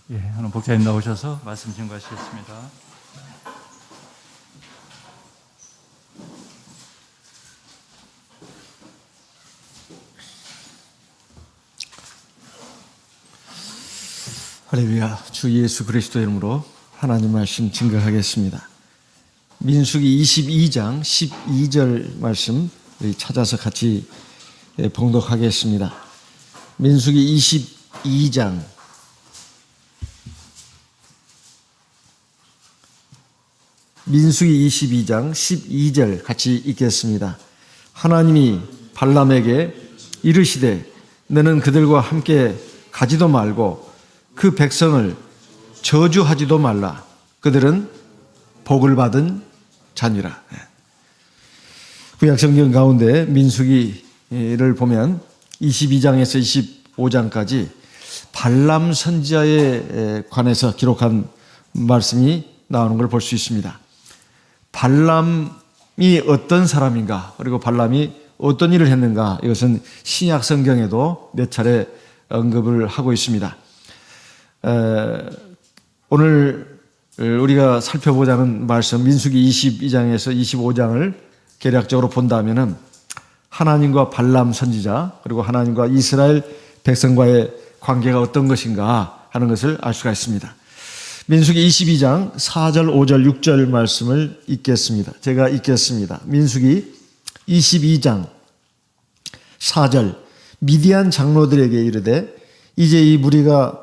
오늘 목사님 나오셔서 말씀 증거하시겠습니다. 할렐루야. 주 예수 그리스도 이름으로 하나님 말씀 증거하겠습니다. 민수기 22장 12절 말씀 찾아서 같이 봉독하겠습니다. 민수기 22장 12절 같이 읽겠습니다. 하나님이 발람에게 이르시되 너는 그들과 함께 가지도 말고 그 백성을 저주하지도 말라. 그들은 복을 받은 자니라. 구약성경 가운데 민수기를 보면 22장에서 25장까지 발람 선지자에 관해서 기록한 말씀이 나오는 걸 볼 수 있습니다. 발람이 어떤 사람인가, 그리고 발람이 어떤 일을 했는가, 이것은 신약 성경에도 몇 차례 언급을 하고 있습니다. 오늘 우리가 살펴보자는 말씀 민수기 22장에서 25장을 개략적으로 본다면은 하나님과 발람 선지자 그리고 하나님과 이스라엘 백성과의 관계가 어떤 것인가 하는 것을 알 수가 있습니다. 민수기 22장 4절, 5절, 6절 말씀을 읽겠습니다. 제가 읽겠습니다. 민수기 22장 4절 미디안 장로들에게 이르되 이제 이 무리가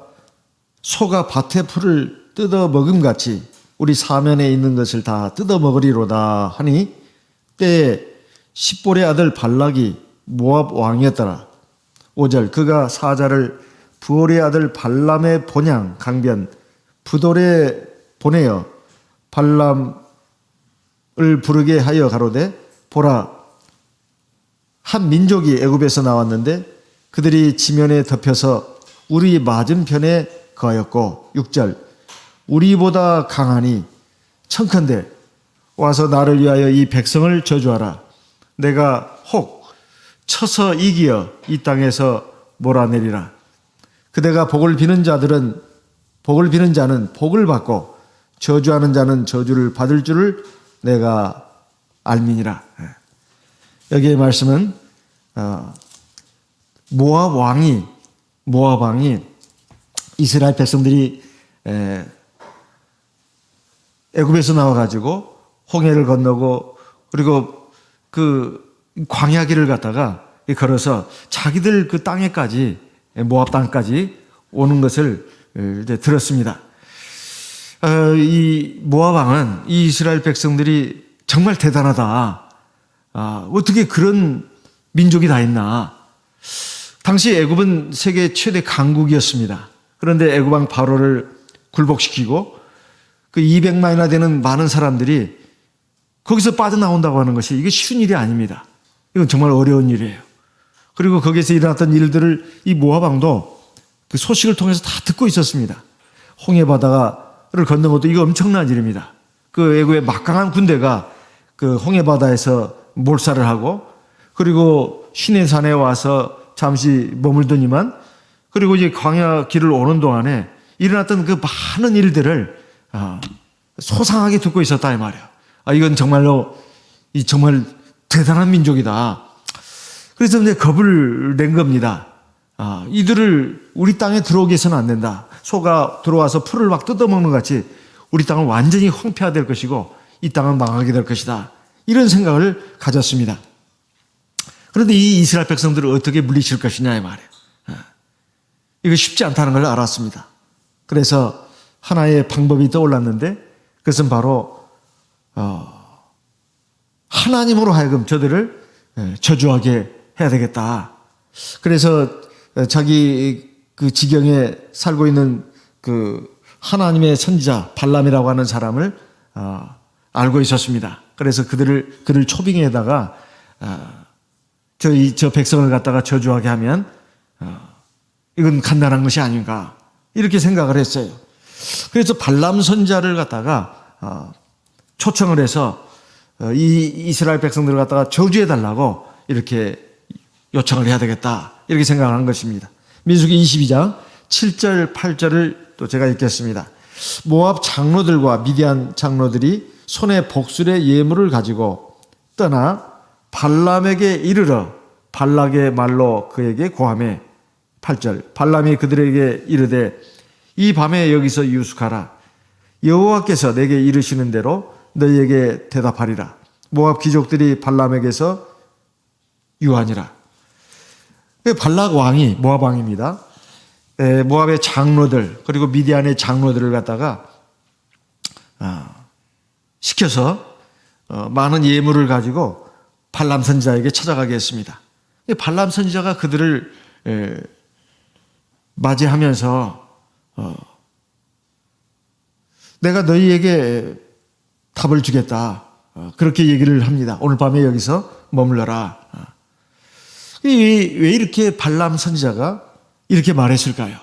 소가 밭의 풀을 뜯어 먹음같이 우리 사면에 있는 것을 다 뜯어 먹으리로다 하니 때에 십볼의 아들 발락이 모압 왕이었더라. 5절 그가 사자를 부올의 아들 발람의 본향 강변 부돌에 보내어 발람을 부르게 하여 가로되 보라 한 민족이 애굽에서 나왔는데 그들이 지면에 덮여서 우리 맞은편에 거하였고 6절 우리보다 강하니 청컨대 와서 나를 위하여 이 백성을 저주하라. 내가 혹 쳐서 이기어 이 땅에서 몰아내리라. 그대가 복을 비는 자는 복을 받고 저주하는 자는 저주를 받을 줄을 내가 알미니라. 여기의 말씀은 모압 왕이 이스라엘 백성들이 애굽에서 나와가지고 홍해를 건너고 그리고 그 광야길을 갔다가 걸어서 자기들 그 땅에까지 모압 땅까지 오는 것을 이제 들었습니다. 이 모압 왕은 이 이스라엘 백성들이 정말 대단하다. 어떻게 그런 민족이 다 있나. 당시 애굽은 세계 최대 강국이었습니다. 그런데 애굽 왕 바로를 굴복시키고 그 200만이나 되는 많은 사람들이 거기서 빠져나온다고 하는 것이 이게 쉬운 일이 아닙니다. 이건 정말 어려운 일이에요. 그리고 거기서 일어났던 일들을 이 모압 왕도 그 소식을 통해서 다 듣고 있었습니다. 홍해 바다를 건넌 것도 이거 엄청난 일입니다. 그 애굽의 막강한 군대가 그 홍해 바다에서 몰살을 하고 그리고 시내산에 와서 잠시 머물더니만 그리고 이제 광야 길을 오는 동안에 일어났던 그 많은 일들을 소상하게 듣고 있었다 이 말이에요. 이건 정말로 정말 대단한 민족이다. 그래서 이제 겁을 낸 겁니다. 이들을 우리 땅에 들어오게 해서는 안 된다. 소가 들어와서 풀을 막 뜯어먹는 것 같이 우리 땅은 완전히 황폐화될 것이고 이 땅은 망하게 될 것이다. 이런 생각을 가졌습니다. 그런데 이 이스라엘 백성들을 어떻게 물리칠 것이냐 이 말이에요. 이거 쉽지 않다는 걸 알았습니다. 그래서 하나의 방법이 떠올랐는데 그것은 바로 하나님으로 하여금 저들을 저주하게 해야 되겠다. 그래서 자기 그 지경에 살고 있는 그 하나님의 선지자 발람이라고 하는 사람을 알고 있었습니다. 그래서 그를 초빙에다가 저 백성을 갖다가 저주하게 하면 이건 간단한 것이 아닌가 이렇게 생각을 했어요. 그래서 발람 선지자를 갖다가 초청을 해서 이 이스라엘 백성들을 갖다가 저주해달라고 이렇게 요청을 해야 되겠다 이렇게 생각을 한 것입니다. 민수기 22장 7절 8절을 또 제가 읽겠습니다. 모압 장로들과 미디안 장로들이 손에 복술의 예물을 가지고 떠나 발람에게 이르러 발락의 말로 그에게 고하매 8절 발람이 그들에게 이르되 이 밤에 여기서 유숙하라. 여호와께서 내게 이르시는 대로 너희에게 대답하리라. 모압 귀족들이 발람에게서 유하니라. 발락 왕이 모압 왕입니다. 모압의 장로들 그리고 미디안의 장로들을 갖다가 시켜서 많은 예물을 가지고 발람 선지자에게 찾아가게 했습니다. 발람 선지자가 그들을 맞이하면서 내가 너희에게 답을 주겠다. 그렇게 얘기를 합니다. 오늘 밤에 여기서 머물러라. 왜 이렇게 발람 선지자가 이렇게 말했을까요?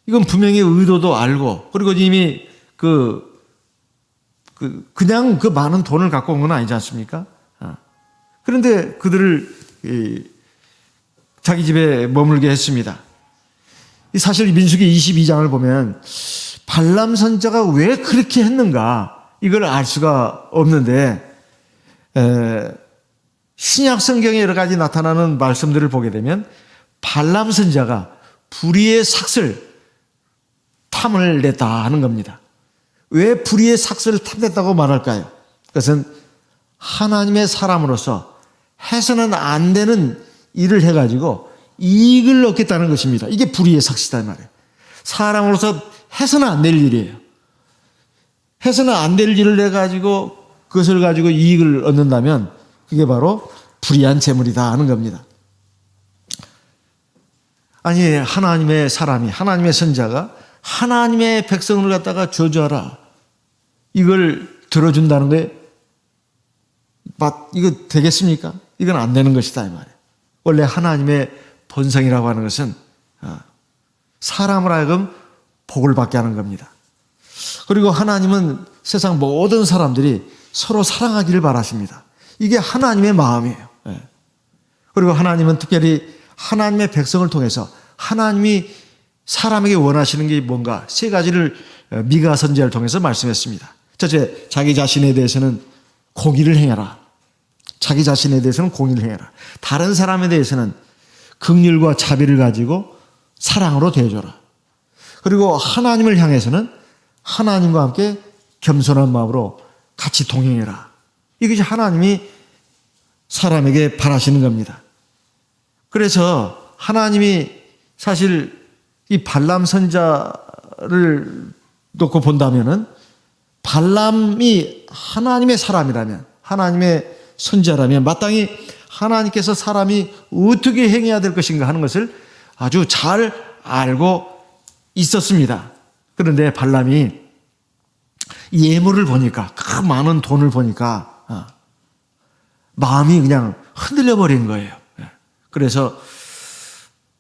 이건 분명히 의도도 알고 그리고 이미 그냥 그 많은 돈을 갖고 온 건 아니지 않습니까? 그런데 그들을 자기 집에 머물게 했습니다. 사실 민수기 22장을 보면 발람 선지자가 왜 그렇게 했는가 이걸 알 수가 없는데 신약 성경에 여러 가지 나타나는 말씀들을 보게 되면 발람 선지자가 불의의 삭슬 탐을 냈다 하는 겁니다. 왜 불의의 삭슬을 탐냈다고 말할까요? 그것은 하나님의 사람으로서 해서는 안 되는 일을 해가지고 이익을 얻겠다는 것입니다. 이게 불의의 삭슬이다 말이에요. 사람으로서 해서는 안 될 일이에요. 해서는 안 될 일을 해가지고 그것을 가지고 이익을 얻는다면 그게 바로 불의한 재물이다 하는 겁니다. 아니 하나님의 사람이 하나님의 선지자가 하나님의 백성을 갖다가 저주하라 이걸 들어준다는 게 이거 되겠습니까? 이건 안 되는 것이다 이 말이에요. 원래 하나님의 본성이라고 하는 것은 사람을 하여금 복을 받게 하는 겁니다. 그리고 하나님은 세상 모든 사람들이 서로 사랑하기를 바라십니다. 이게 하나님의 마음이에요. 그리고 하나님은 특별히 하나님의 백성을 통해서 하나님이 사람에게 원하시는 게 뭔가 세 가지를 미가 선지자를 통해서 말씀했습니다. 첫째, 자기 자신에 대해서는 공의를 행해라. 자기 자신에 대해서는 공의를 행해라. 다른 사람에 대해서는 긍휼과 자비를 가지고 사랑으로 대해줘라. 그리고 하나님을 향해서는 하나님과 함께 겸손한 마음으로 같이 동행해라. 이것이 하나님이 사람에게 바라시는 겁니다. 그래서 하나님이 사실 이 발람 선자를 놓고 본다면은 발람이 하나님의 사람이라면 하나님의 선자라면 마땅히 하나님께서 사람이 어떻게 행해야 될 것인가 하는 것을 아주 잘 알고 있었습니다. 그런데 발람이 예물을 보니까 그 많은 돈을 보니까 마음이 그냥 흔들려 버린 거예요. 그래서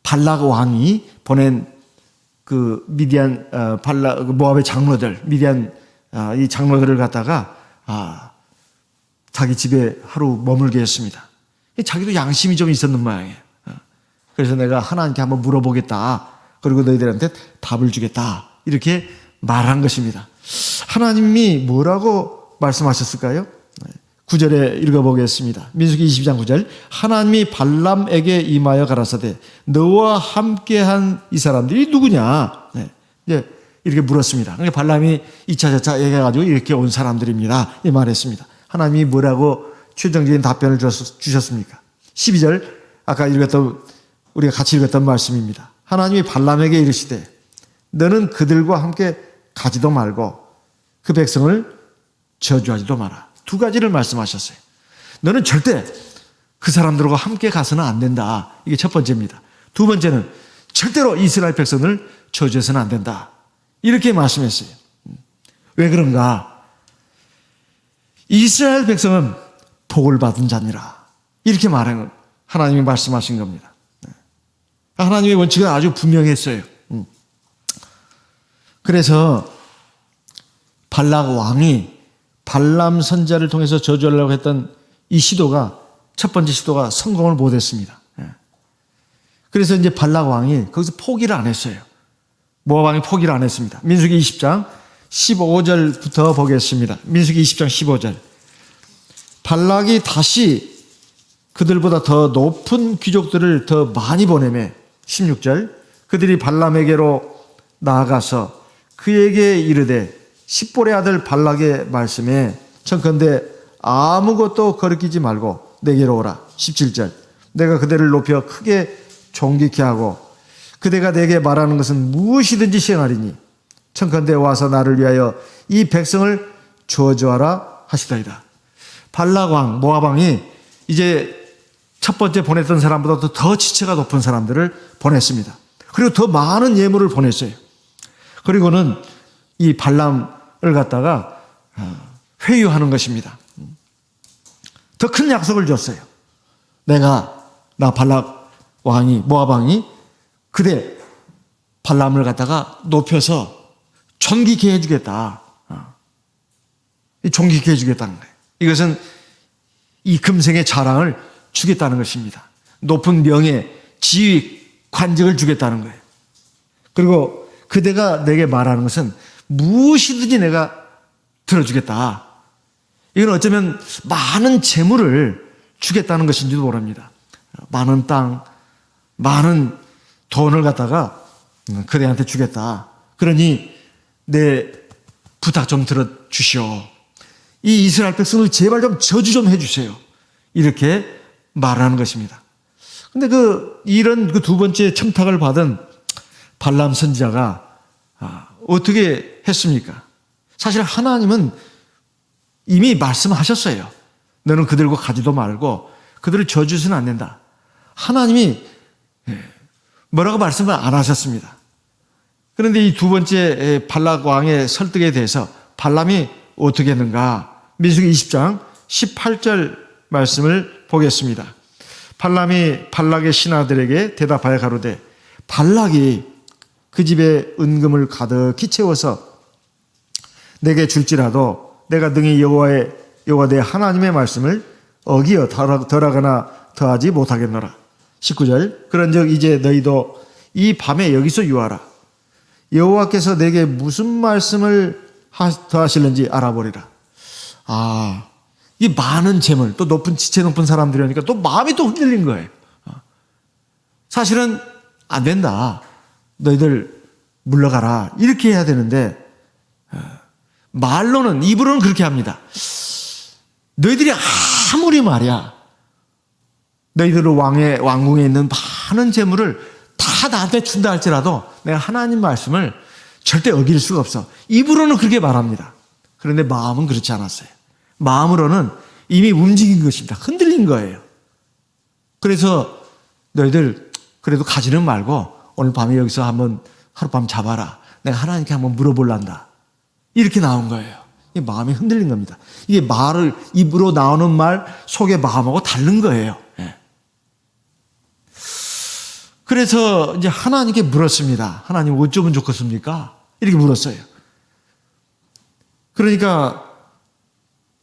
발락 왕이 보낸 그 미디안 모압의 장로들 미디안 이 장로들을 갖다가 자기 집에 하루 머물게 했습니다. 자기도 양심이 좀 있었는 모양이에요. 그래서 내가 하나님께 한번 물어보겠다. 그리고 너희들한테 답을 주겠다. 이렇게 말한 것입니다. 하나님이 뭐라고 말씀하셨을까요? 9절에 읽어보겠습니다. 민수기 22장 9절 하나님이 발람에게 임하여 가라사대 너와 함께한 이 사람들이 누구냐? 이제 이렇게 물었습니다. 그러니까 발람이 2차 저차 얘기해가지고 이렇게 온 사람들입니다. 이 말했습니다. 하나님이 뭐라고 최종적인 답변을 주셨습니까? 12절 아까 읽었던 우리가 같이 읽었던 말씀입니다. 하나님이 발람에게 이르시되 너는 그들과 함께 가지도 말고 그 백성을 저주하지도 마라. 두 가지를 말씀하셨어요. 너는 절대 그 사람들과 함께 가서는 안 된다. 이게 첫 번째입니다. 두 번째는 절대로 이스라엘 백성을 저주해서는 안 된다. 이렇게 말씀했어요. 왜 그런가? 이스라엘 백성은 복을 받은 자니라. 이렇게 말한 하나님이 말씀하신 겁니다. 하나님의 원칙은 아주 분명했어요. 그래서 발락 왕이 발람 선자를 통해서 저주하려고 했던 이 시도가 첫 번째 시도가 성공을 못했습니다. 그래서 이제 발락 왕이 거기서 포기를 안 했어요. 모압 왕이 포기를 안 했습니다. 민수기 20장 15절부터 보겠습니다. 민수기 20장 15절. 발락이 다시 그들보다 더 높은 귀족들을 더 많이 보내매 16절. 그들이 발람에게로 나아가서 그에게 이르되 십볼의 아들 발락의 말씀에 청컨대 아무것도 거리끼지 말고 내게로 오라. 17절. 내가 그대를 높여 크게 존귀케 하고 그대가 내게 말하는 것은 무엇이든지 시행하리니 청컨대 와서 나를 위하여 이 백성을 저주하라 하시다이다. 발락 왕, 모압 왕이 이제 첫 번째 보냈던 사람보다도 더 지체가 높은 사람들을 보냈습니다. 그리고 더 많은 예물을 보냈어요. 그리고는 이 발람을 갖다가 회유하는 것입니다. 더 큰 약속을 줬어요. 나 발락 왕이, 모압 왕이 그대 발람을 갖다가 높여서 존귀케 해주겠다. 존귀케 해주겠다는 거예요. 이것은 이 금생의 자랑을 주겠다는 것입니다. 높은 명예, 지위, 관직을 주겠다는 거예요. 그리고 그대가 내게 말하는 것은 무엇이든지 내가 들어주겠다. 이건 어쩌면 많은 재물을 주겠다는 것인지도 모릅니다. 많은 땅, 많은 돈을 갖다가 그대한테 주겠다. 그러니 내 부탁 좀 들어주시오. 이 이스라엘 백성을 제발 좀 저주 좀 해주세요. 이렇게 말하는 것입니다. 근데 이런 두 번째 청탁을 받은 발람 선지자가 어떻게 했습니까? 사실 하나님은 이미 말씀하셨어요. 너는 그들과 가지도 말고 그들을 저주해서는 안 된다. 하나님이 뭐라고 말씀을 안 하셨습니다. 그런데 이 두 번째 발락 왕의 설득에 대해서 발람이 어떻게 했는가? 민수기 20장 18절 말씀을 보겠습니다. 발람이 발락의 신하들에게 대답하여 가로되 발락이 그 집에 은금을 가득히 채워서 내게 줄지라도 내가 능히 여호와 내 하나님의 말씀을 어기어 덜하거나 더하지 못하겠노라. 19절. 그런즉 이제 너희도 이 밤에 여기서 유하라. 여호와께서 내게 무슨 말씀을 더하실는지 알아보리라. 이 많은 재물, 또 지체 높은 사람들이니까 또 마음이 또 흔들린 거예요. 사실은 안 된다. 너희들 물러가라. 이렇게 해야 되는데 말로는, 입으로는 그렇게 합니다. 너희들이 아무리 말이야, 너희들은 왕궁에 있는 많은 재물을 다 나한테 준다 할지라도 내가 하나님 말씀을 절대 어길 수가 없어. 입으로는 그렇게 말합니다. 그런데 마음은 그렇지 않았어요. 마음으로는 이미 움직인 것입니다. 흔들린 거예요. 그래서 너희들 그래도 가지는 말고 오늘 밤에 여기서 한번 하룻밤 잡아라. 내가 하나님께 한번 물어볼란다. 이렇게 나온 거예요. 이 마음이 흔들린 겁니다. 이게 말을, 입으로 나오는 말 속의 마음하고 다른 거예요. 그래서 이제 하나님께 물었습니다. 하나님 어쩌면 좋겠습니까? 이렇게 물었어요. 그러니까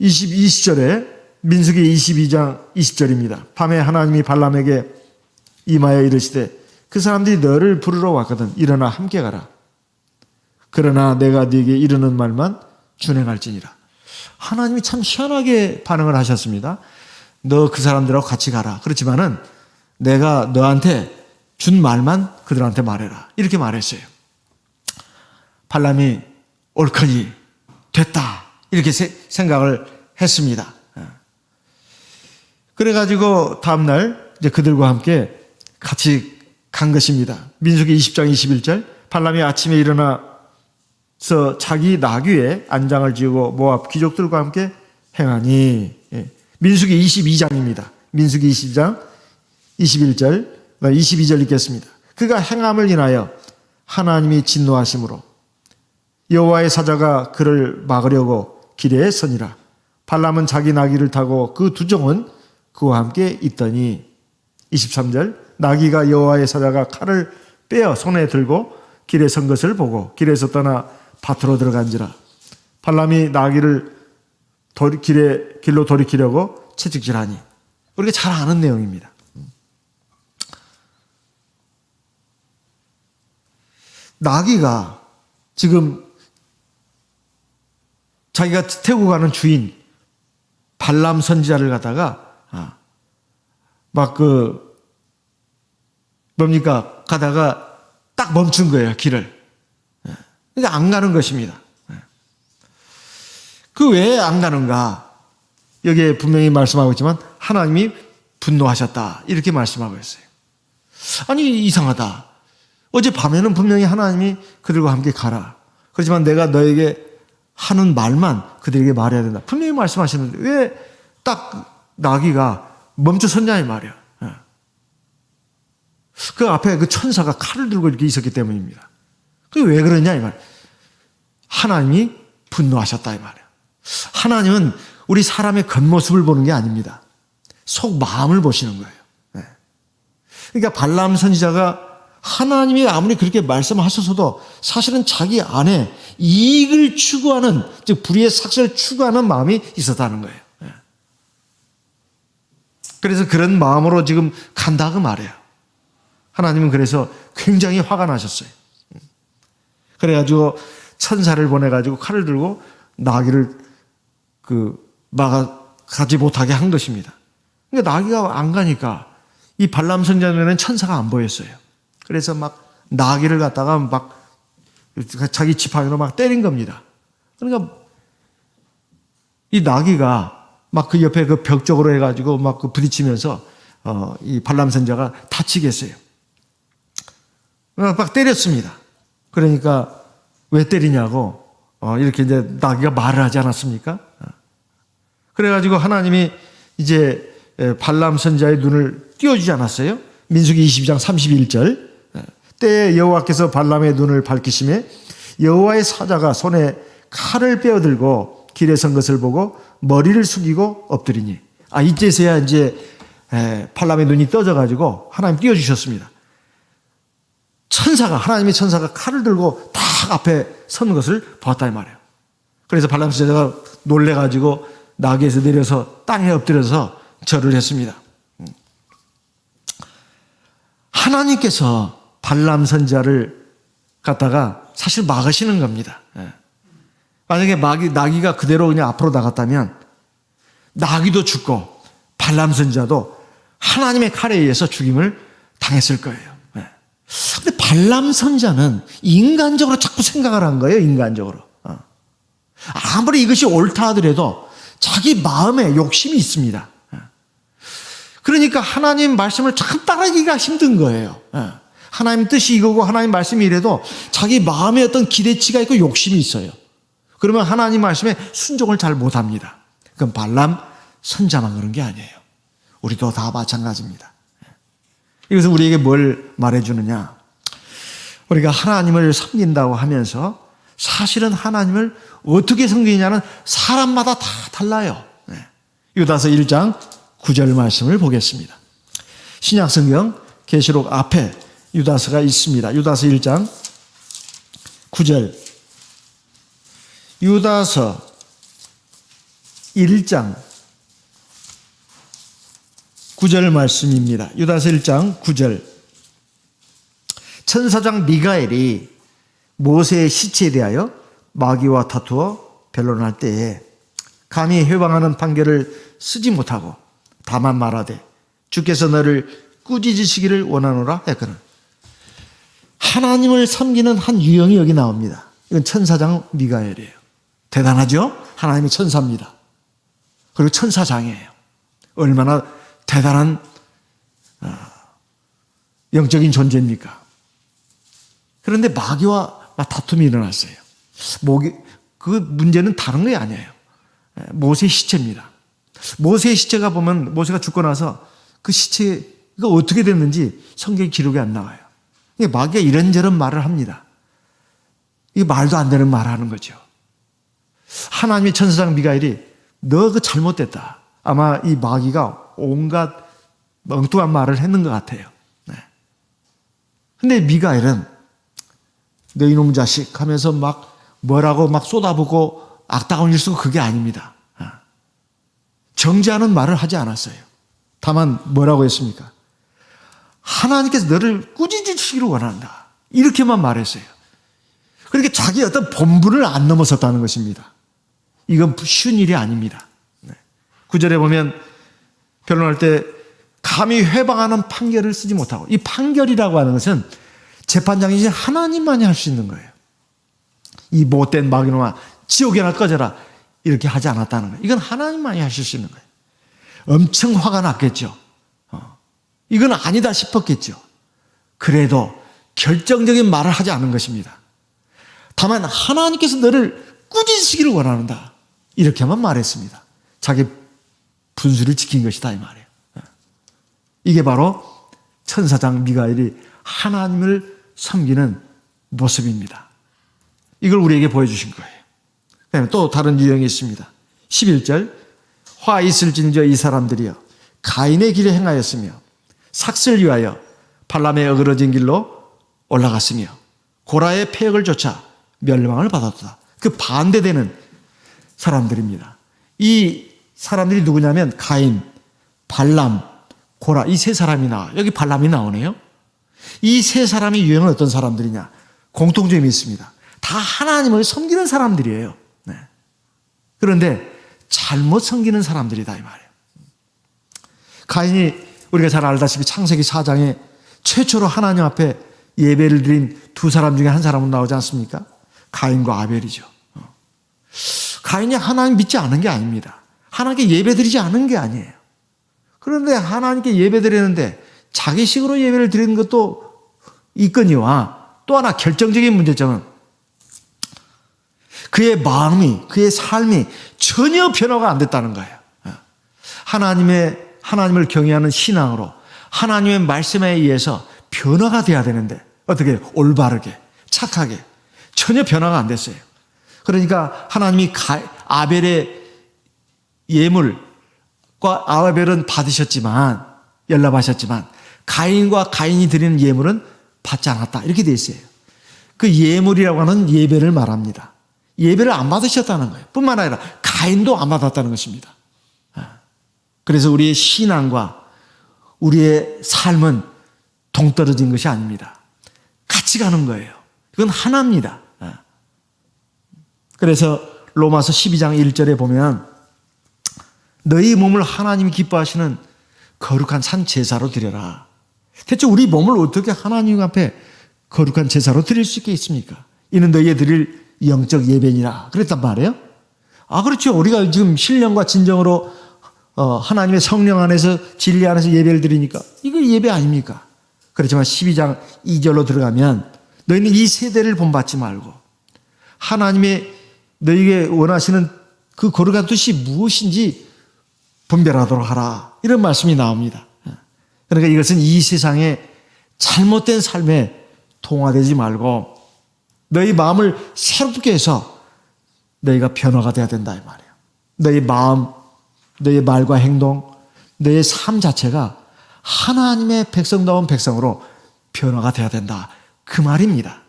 20절에 민수기 22장 20절입니다. 밤에 하나님이 발람에게 임하여 이르시되 그 사람들이 너를 부르러 왔거든. 일어나 함께 가라. 그러나 내가 네게 이르는 말만 준행할지니라. 하나님이 참 희한하게 반응을 하셨습니다. 너 그 사람들하고 같이 가라. 그렇지만은 내가 너한테 준 말만 그들한테 말해라. 이렇게 말했어요. 발람이 옳거니 됐다. 이렇게 생각을 했습니다. 그래가지고 다음날 이제 그들과 함께 같이 간 것입니다. 민수기 20장 21절. 발람이 아침에 일어나서 자기 나귀에 안장을 지우고 모압 귀족들과 함께 행하니. 민수기 22장입니다. 민수기 20장 21절, 22절 읽겠습니다. 그가 행함을 인하여 하나님이 진노하심으로 여호와의 사자가 그를 막으려고 길에 서니라. 발람은 자기 나귀를 타고 그 두 종은 그와 함께 있더니 23절. 나귀가 여호와의 사자가 칼을 빼어 손에 들고 길에 선 것을 보고 길에서 떠나 밭으로 들어간지라. 발람이 나귀를 길로 돌이키려고 채찍질하니. 우리가 잘 아는 내용입니다. 나귀가 지금 자기가 태우고 가는 주인 발람 선지자를 갖다가 뭡니까 가다가 딱 멈춘 거예요, 길을. 그러니까 안 가는 것입니다. 그 왜 안 가는가? 여기에 분명히 말씀하고 있지만 하나님이 분노하셨다 이렇게 말씀하고 있어요. 아니 이상하다. 어제 밤에는 분명히 하나님이 그들과 함께 가라. 그렇지만 내가 너에게 하는 말만 그들에게 말해야 된다. 분명히 말씀하시는데 왜 딱 나귀가 멈춰섰냐 이 말이야. 그 앞에 그 천사가 칼을 들고 이렇게 있었기 때문입니다. 그게 왜 그러냐 이 말. 하나님이 분노하셨다 이 말이야. 하나님은 우리 사람의 겉모습을 보는 게 아닙니다. 속 마음을 보시는 거예요. 그러니까 발람 선지자가 하나님이 아무리 그렇게 말씀하셔서도 사실은 자기 안에 이익을 추구하는, 즉 불의의 삭슬을 추구하는 마음이 있었다는 거예요. 그래서 그런 마음으로 지금 간다 그 말이에요. 하나님은 그래서 굉장히 화가 나셨어요. 그래가지고 천사를 보내가지고 칼을 들고 나귀를 가지 못하게 한 것입니다. 그러니까 나귀가 안 가니까 이 발람 선지자는 천사가 안 보였어요. 그래서 막 나귀를 갖다가 막 자기 지팡이로 막 때린 겁니다. 그러니까 이 나귀가 막 그 옆에 그 벽 쪽으로 해가지고 막 그 부딪히면서 이 발람 선지자가 다치겠어요. 막 때렸습니다. 그러니까 왜 때리냐고 이렇게 이제 나귀가 말을 하지 않았습니까? 그래가지고 하나님이 이제 발람 선지자의 눈을 띄워주지 않았어요? 민수기 22장 31절. 때에 여호와께서 발람의 눈을 밝히시매 여호와의 사자가 손에 칼을 빼어들고 길에 선 것을 보고 머리를 숙이고 엎드리니. 이제서야 이제 발람의 눈이 떠져가지고 하나님 띄워주셨습니다. 하나님의 천사가 칼을 들고 딱 앞에 선 것을 보았다 이 말이에요. 그래서 발람 선지자가 놀래가지고 나귀에서 내려서 땅에 엎드려서 절을 했습니다. 하나님께서 발람 선지자를 갖다가 사실 막으시는 겁니다. 만약에 나귀가 그대로 그냥 앞으로 나갔다면 나귀도 죽고 발람 선지자도 하나님의 칼에 의해서 죽임을 당했을 거예요. 근데 발람 선지자는 인간적으로 자꾸 생각을 한 거예요. 인간적으로. 아무리 이것이 옳다 하더라도 자기 마음에 욕심이 있습니다. 그러니까 하나님 말씀을 참 따르기가 힘든 거예요. 하나님 뜻이 이거고 하나님 말씀이 이래도 자기 마음에 어떤 기대치가 있고 욕심이 있어요. 그러면 하나님 말씀에 순종을 잘 못합니다. 그건 발람 선지자만 그런 게 아니에요. 우리도 다 마찬가지입니다. 이것은 우리에게 뭘 말해주느냐. 우리가 하나님을 섬긴다고 하면서 사실은 하나님을 어떻게 섬기냐는 사람마다 다 달라요. 유다서 1장 9절 말씀을 보겠습니다. 신약성경 계시록 앞에 유다서가 있습니다. 유다서 1장 9절. 유다서 1장 9절 말씀입니다. 유다서 1장 9절. 천사장 미가엘이 모세의 시체에 대하여 마귀와 다투어 변론할 때에 감히 해방하는 판결을 쓰지 못하고 다만 말하되 주께서 너를 꾸짖으시기를 원하노라 했거든. 하나님을 섬기는 한 유형이 여기 나옵니다. 이건 천사장 미가엘이에요. 대단하죠? 하나님이 천사입니다. 그리고 천사장이에요. 얼마나 대단한 영적인 존재입니까? 그런데 마귀와 다툼이 일어났어요. 그 문제는 다른 게 아니에요. 모세의 시체입니다. 모세의 시체가 보면 모세가 죽고 나서 그 시체가 어떻게 됐는지 성경 기록에 안 나와요. 마귀가 이런저런 말을 합니다. 이게 말도 안 되는 말을 하는 거죠. 하나님의 천사장 미가엘이 너 그 잘못됐다. 아마 이 마귀가 온갖 엉뚱한 말을 했는 것 같아요. 근데 미가엘은 너 이놈 자식 하면서 막 뭐라고 막 쏟아붓고 악당을 일쓰고 그게 아닙니다. 정죄하는 말을 하지 않았어요. 다만 뭐라고 했습니까? 하나님께서 너를 꾸짖으시기를 원한다. 이렇게만 말했어요. 그렇게 자기 어떤 본분을 안 넘어섰다는 것입니다. 이건 쉬운 일이 아닙니다. 9절에 보면 변론할 때 감히 회방하는 판결을 쓰지 못하고, 이 판결이라고 하는 것은 재판장이신 하나님만이 할 수 있는 거예요. 이 못된 마귀놈아 지옥에나 꺼져라 이렇게 하지 않았다는 거예요. 이건 하나님만이 하실 수 있는 거예요. 엄청 화가 났겠죠. 이건 아니다 싶었겠죠. 그래도 결정적인 말을 하지 않은 것입니다. 다만 하나님께서 너를 꾸짖으시기를 원하는다 이렇게만 말했습니다. 자기 분수를 지킨 것이다 이 말이에요. 이게 바로 천사장 미가엘이 하나님을 섬기는 모습입니다. 이걸 우리에게 보여주신 거예요. 또 다른 유형이 있습니다. 11절 화 있을진저 이 사람들이여 가인의 길에 행하였으며 삭슬 위하여 발람의 어그러진 길로 올라갔으며 고라의 폐역을 쫓아 멸망을 받았다. 그 반대되는 사람들입니다. 이 사람들이 누구냐면 가인, 발람, 고라 이 세 사람이 나와요. 여기 발람이 나오네요. 이 세 사람의 유형은 어떤 사람들이냐? 공통점이 있습니다. 다 하나님을 섬기는 사람들이에요. 네. 그런데 잘못 섬기는 사람들이다 이 말이에요. 가인이 우리가 잘 알다시피 창세기 4장에 최초로 하나님 앞에 예배를 드린 두 사람 중에 한 사람은 나오지 않습니까? 가인과 아벨이죠. 가인이 하나님 믿지 않은 게 아닙니다. 하나님께 예배 드리지 않은 게 아니에요. 그런데 하나님께 예배 드리는데 자기식으로 예배를 드리는 것도 있거니와 또 하나 결정적인 문제점은 그의 마음이, 그의 삶이 전혀 변화가 안 됐다는 거예요. 하나님을 경외하는 신앙으로 하나님의 말씀에 의해서 변화가 돼야 되는데 어떻게 올바르게 착하게 전혀 변화가 안 됐어요. 그러니까 하나님이 아벨의 예물과 아벨은 받으셨지만 연락하셨지만 가인과 가인이 드리는 예물은 받지 않았다 이렇게 돼 있어요. 그 예물이라고 하는 예배를 말합니다. 예배를 안 받으셨다는 거예요. 뿐만 아니라 가인도 안 받았다는 것입니다. 그래서 우리의 신앙과 우리의 삶은 동떨어진 것이 아닙니다. 같이 가는 거예요. 이건 하나입니다. 그래서 로마서 12장 1절에 보면 너희 몸을 하나님이 기뻐하시는 거룩한 산 제사로 드려라. 대체 우리 몸을 어떻게 하나님 앞에 거룩한 제사로 드릴 수 있겠습니까? 이는 너희에 드릴 영적 예배니라 그랬단 말이에요. 그렇죠. 우리가 지금 신령과 진정으로 하나님의 성령 안에서 진리 안에서 예배를 드리니까 이거 예배 아닙니까? 그렇지만 12장 2절로 들어가면 너희는 이 세대를 본받지 말고 하나님의 너희에게 원하시는 그 거룩한 뜻이 무엇인지 분별하도록 하라 이런 말씀이 나옵니다. 그러니까 이것은 이 세상의 잘못된 삶에 동화되지 말고 너희 마음을 새롭게 해서 너희가 변화가 돼야 된다 이 말이에요. 너희 마음, 너희 말과 행동, 너희 삶 자체가 하나님의 백성다운 백성으로 변화가 돼야 된다 그 말입니다.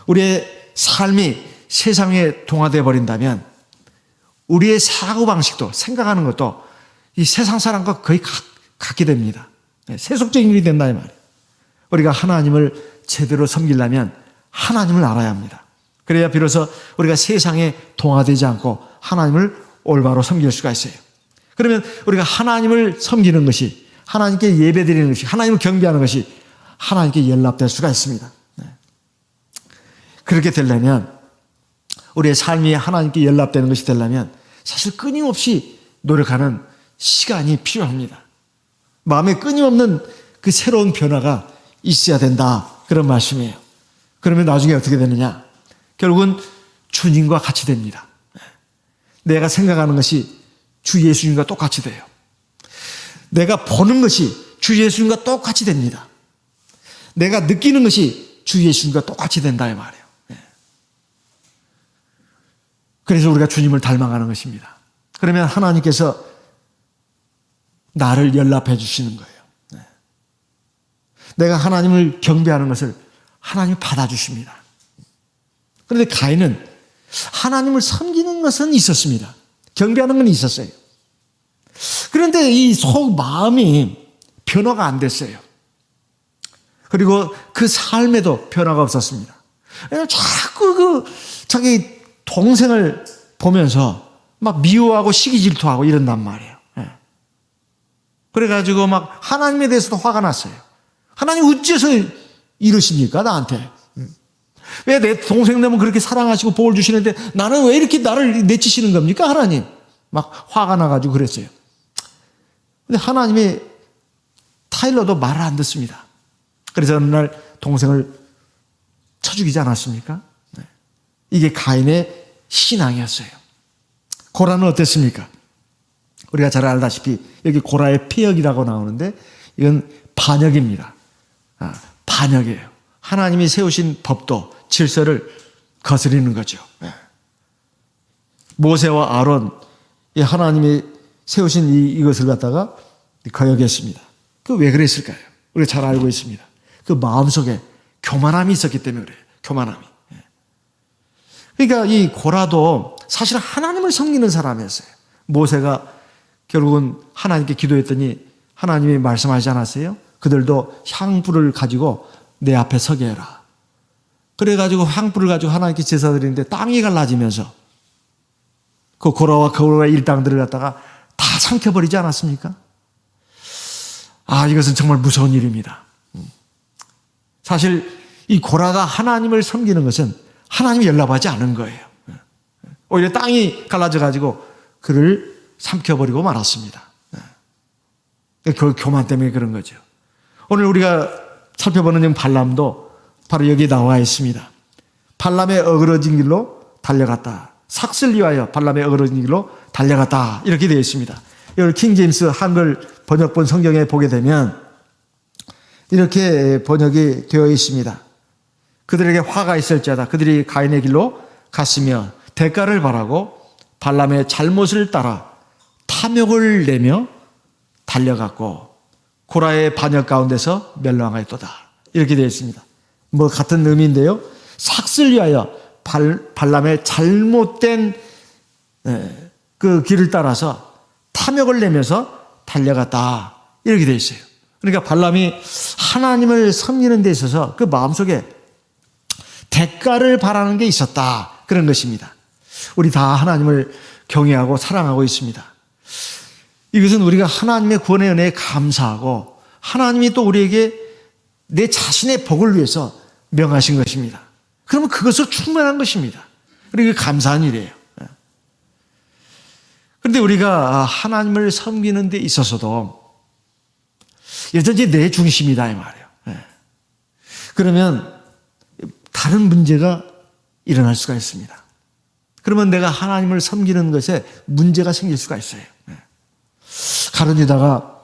우리의 삶이 세상에 동화되어 버린다면 우리의 사고방식도 생각하는 것도 이 세상 사람과 거의 같게 됩니다. 세속적인 일이 된다 이 말이에요. 우리가 하나님을 제대로 섬기려면 하나님을 알아야 합니다. 그래야 비로소 우리가 세상에 동화되지 않고 하나님을 올바로 섬길 수가 있어요. 그러면 우리가 하나님을 섬기는 것이 하나님께 예배드리는 것이 하나님을 경배하는 것이 하나님께 연락될 수가 있습니다. 그렇게 되려면 우리의 삶이 하나님께 연락되는 것이 되려면 사실 끊임없이 노력하는 시간이 필요합니다. 마음에 끊임없는 그 새로운 변화가 있어야 된다 그런 말씀이에요. 그러면 나중에 어떻게 되느냐? 결국은 주님과 같이 됩니다. 내가 생각하는 것이 주 예수님과 똑같이 돼요. 내가 보는 것이 주 예수님과 똑같이 됩니다. 내가 느끼는 것이 주 예수님과 똑같이 된다 이 말이에요. 그래서 우리가 주님을 닮아가는 것입니다. 그러면 하나님께서 나를 연락해 주시는 거예요. 내가 하나님을 경배하는 것을 하나님이 받아주십니다. 그런데 가인은 하나님을 섬기는 것은 있었습니다. 경배하는 건 있었어요. 그런데 이 속 마음이 변화가 안 됐어요. 그리고 그 삶에도 변화가 없었습니다. 자꾸 자기 동생을 보면서 막 미워하고 시기 질투하고 이런단 말이에요. 그래가지고 막 하나님에 대해서도 화가 났어요. 하나님 어째서 이러십니까, 나한테? 왜 내 동생 되면 그렇게 사랑하시고 복을 주시는데 나는 왜 이렇게 나를 내치시는 겁니까, 하나님? 막 화가 나가지고 그랬어요. 근데 하나님이 타일러도 말을 안 듣습니다. 그래서 어느 날 동생을 쳐 죽이지 않았습니까? 이게 가인의 신앙이었어요. 고라는 어땠습니까? 우리가 잘 알다시피 여기 고라의 폐역이라고 나오는데 이건 반역입니다. 반역이에요. 하나님이 세우신 법도 질서를 거스리는 거죠. 모세와 아론, 하나님이 세우신 이것을 갖다가 거역했습니다. 그 왜 그랬을까요? 우리가 잘 알고 있습니다. 그 마음속에 교만함이 있었기 때문에 그래요. 교만함이. 그러니까 이 고라도 사실 하나님을 섬기는 사람이었어요. 모세가 결국은 하나님께 기도했더니 하나님이 말씀하지 않았어요? 그들도 향불을 가지고 내 앞에 서게 해라. 그래가지고 향불을 가지고 하나님께 제사 드리는데 땅이 갈라지면서 그 고라와 거울의 일당들을 갖다가 다 삼켜버리지 않았습니까? 이것은 정말 무서운 일입니다. 사실 이 고라가 하나님을 섬기는 것은 하나님이 연락하지 않은 거예요. 오히려 땅이 갈라져가지고 그를 삼켜버리고 말았습니다. 그 교만 때문에 그런 거죠. 오늘 우리가 살펴보는 발람도 바로 여기 나와 있습니다. 발람의 어그러진 길로 달려갔다. 삭슬 위하여 발람의 어그러진 길로 달려갔다. 이렇게 되어 있습니다. 여기 킹제임스 한글 번역본 성경에 보게 되면 이렇게 번역이 되어 있습니다. 그들에게 화가 있을지어다. 그들이 가인의 길로 갔으며 대가를 바라고 발람의 잘못을 따라 탐욕을 내며 달려갔고 고라의 반역 가운데서 멸망하였도다. 이렇게 되어 있습니다. 뭐 같은 의미인데요. 삭슬 위하여 발람의 잘못된 그 길을 따라서 탐욕을 내면서 달려갔다. 이렇게 되어 있어요. 그러니까 발람이 하나님을 섬기는 데 있어서 그 마음속에 대가를 바라는 게 있었다. 그런 것입니다. 우리 다 하나님을 경외하고 사랑하고 있습니다. 이것은 우리가 하나님의 구원의 은혜에 감사하고 하나님이 또 우리에게 내 자신의 복을 위해서 명하신 것입니다. 그러면 그것으로 충분한 것입니다. 그리고 감사한 일이에요. 그런데 우리가 하나님을 섬기는 데 있어서도 여전히 내 중심이다 이 말이에요. 그러면 다른 문제가 일어날 수가 있습니다. 그러면 내가 하나님을 섬기는 것에 문제가 생길 수가 있어요. 가룟 유다가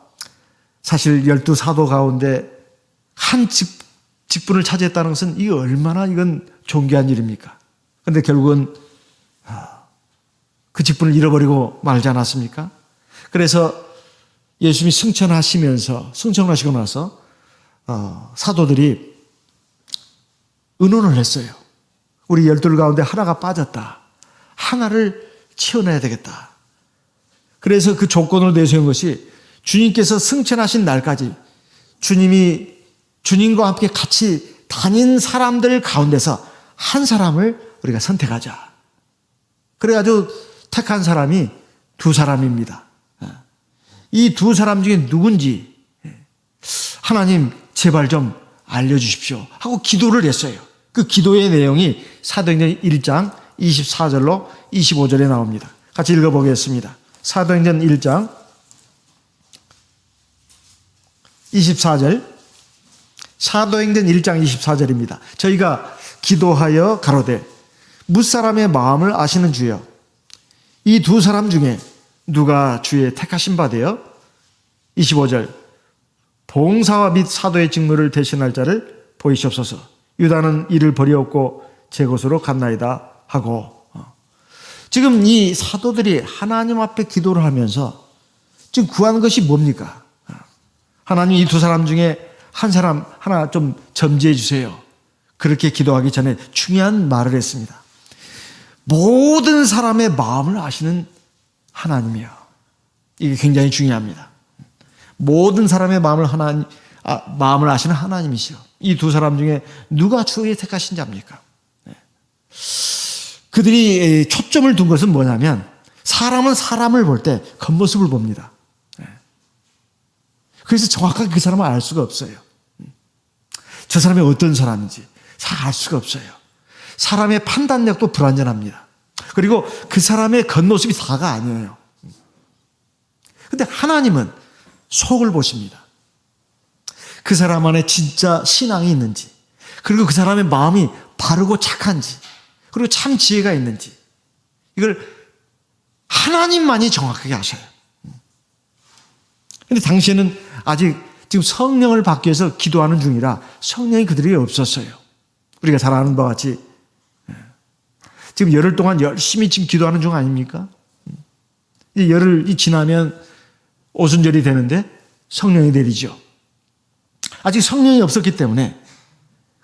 사실 12사도 가운데 한 직분을 차지했다는 것은 이게 얼마나 이건 존귀한 일입니까? 그런데 결국은 그 직분을 잃어버리고 말지 않았습니까? 그래서 예수님이 승천하시고 나서 사도들이 의논을 했어요. 우리 12 가운데 하나가 빠졌다. 하나를 치워내야 되겠다. 그래서 그 조건을 내세운 것이 주님께서 승천하신 날까지 주님과 함께 같이 다닌 사람들 가운데서 한 사람을 우리가 선택하자. 그래가지고 택한 사람이 2사람입니다. 이 2사람 중에 누군지 하나님 제발 좀 알려주십시오 하고 기도를 했어요. 그 기도의 내용이 사도행전 1장 24절로 25절에 나옵니다. 같이 읽어보겠습니다. 사도행전 1장 24절, 사도행전 1장 24절입니다. 저희가 기도하여 가로되 뭇사람의 마음을 아시는 주여, 이 2사람 중에 누가 주의 택하신 바 되어 25절 봉사와 및 사도의 직무를 대신할 자를 보이시옵소서. 유다는 이를 버리었고 제 곳으로 갔나이다 하고, 지금 이 사도들이 하나님 앞에 기도를 하면서 지금 구한 것이 뭡니까? 하나님 이 2사람 중에 한 사람 하나 좀 점지해 주세요. 그렇게 기도하기 전에 중요한 말을 했습니다. 모든 사람의 마음을 아시는 하나님이요. 이게 굉장히 중요합니다. 모든 사람의 마음을 아시는 하나님이시요. 이 2사람 중에 누가 주의 택하신 자입니까? 그들이 초점을 둔 것은 뭐냐면 사람은 사람을 볼 때 겉모습을 봅니다. 그래서 정확하게 그 사람을 알 수가 없어요. 저 사람이 어떤 사람인지 잘 알 수가 없어요. 사람의 판단력도 불완전합니다. 그리고 그 사람의 겉모습이 다가 아니에요. 근데 하나님은 속을 보십니다. 그 사람 안에 진짜 신앙이 있는지, 그리고 그 사람의 마음이 바르고 착한지, 그리고 참 지혜가 있는지, 이걸 하나님만이 정확하게 아셔요. 근데 당시에는 아직 지금 성령을 받기 위해서 기도하는 중이라 성령이 그들에게 없었어요. 우리가 잘 아는 바와 같이 지금 열흘 동안 열심히 지금 기도하는 중 아닙니까? 이 열흘이 지나면 오순절이 되는데 성령이 내리죠. 아직 성령이 없었기 때문에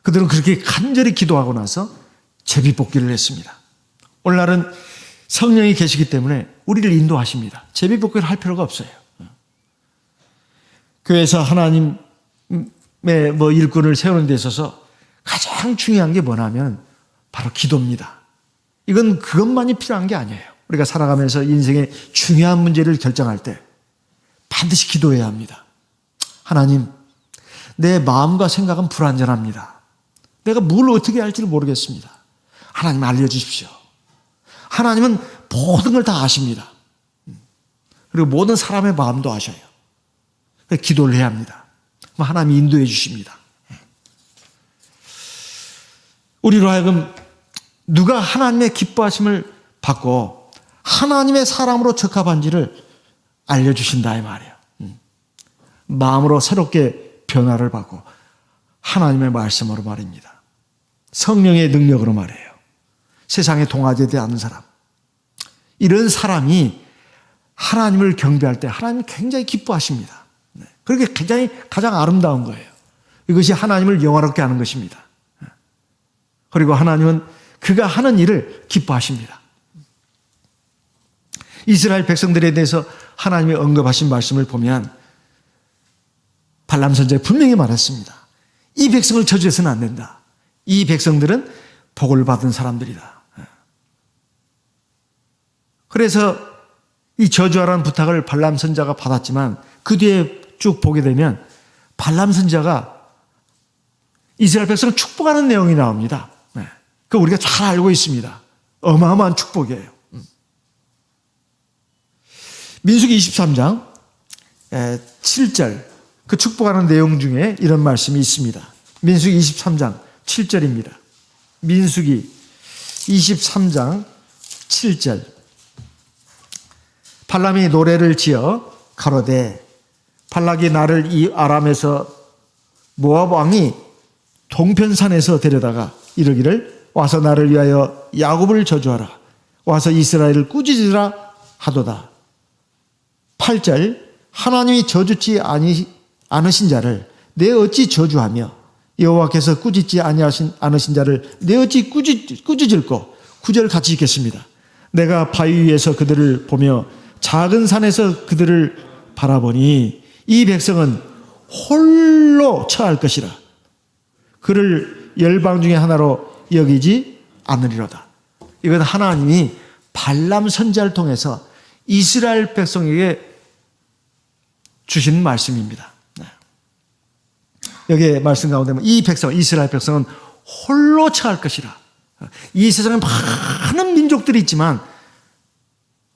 그들은 그렇게 간절히 기도하고 나서 제비뽑기를 했습니다. 오늘날은 성령이 계시기 때문에 우리를 인도하십니다. 제비뽑기를 할 필요가 없어요. 교회에서 하나님의 일꾼을 세우는 데 있어서 가장 중요한 게 뭐냐면 바로 기도입니다. 이건 그것만이 필요한 게 아니에요. 우리가 살아가면서 인생의 중요한 문제를 결정할 때 반드시 기도해야 합니다. 하나님, 내 마음과 생각은 불완전합니다. 내가 뭘 어떻게 할지를 모르겠습니다. 하나님 알려주십시오. 하나님은 모든 걸 다 아십니다. 그리고 모든 사람의 마음도 아셔요. 기도를 해야 합니다. 하나님이 인도해 주십니다. 우리로 하여금 누가 하나님의 기뻐하심을 받고 하나님의 사람으로 적합한지를 알려주신다 이 말이에요. 마음으로 새롭게 변화를 받고 하나님의 말씀으로 말입니다. 성령의 능력으로 말해요. 세상에 동화되지 않은 사람, 이런 사람이 하나님을 경배할 때 하나님이 굉장히 기뻐하십니다. 그렇게 굉장히 가장 아름다운 거예요. 이것이 하나님을 영화롭게 하는 것입니다. 그리고 하나님은 그가 하는 일을 기뻐하십니다. 이스라엘 백성들에 대해서 하나님이 언급하신 말씀을 보면 발람 선지자가 분명히 말했습니다. 이 백성을 저주해서는 안 된다. 이 백성들은 복을 받은 사람들이다. 그래서 이 저주하라는 부탁을 발람 선지자가 받았지만 그 뒤에 쭉 보게 되면 발람 선지자가 이스라엘 백성을 축복하는 내용이 나옵니다. 그 우리가 잘 알고 있습니다. 어마어마한 축복이에요. 민수기 23장 7절 그 축복하는 내용 중에 이런 말씀이 있습니다. 민수기 23장 7절입니다. 민수기 23장 7절 발람이 노래를 지어 가로되 발락이 나를 이 아람에서 모압 왕이 동편산에서 데려다가 이르기를 와서 나를 위하여 야곱을 저주하라 와서 이스라엘을 꾸짖으라 하도다. 8절 하나님이 저주치 않으신 자를 내 어찌 저주하며 여호와께서 꾸짖지 않으신 자를 내 어찌 꾸짖을꼬. 9절 같이 읽겠습니다. 내가 바위 위에서 그들을 보며 작은 산에서 그들을 바라보니 이 백성은 홀로 처할 것이라. 그를 열방 중에 하나로 여기지 않으리로다. 이건 하나님이 발람 선지자를 통해서 이스라엘 백성에게 주신 말씀입니다. 여기에 말씀 가운데 보면 이 백성, 이스라엘 백성은 홀로 처할 것이라. 이 세상에 많은 민족들이 있지만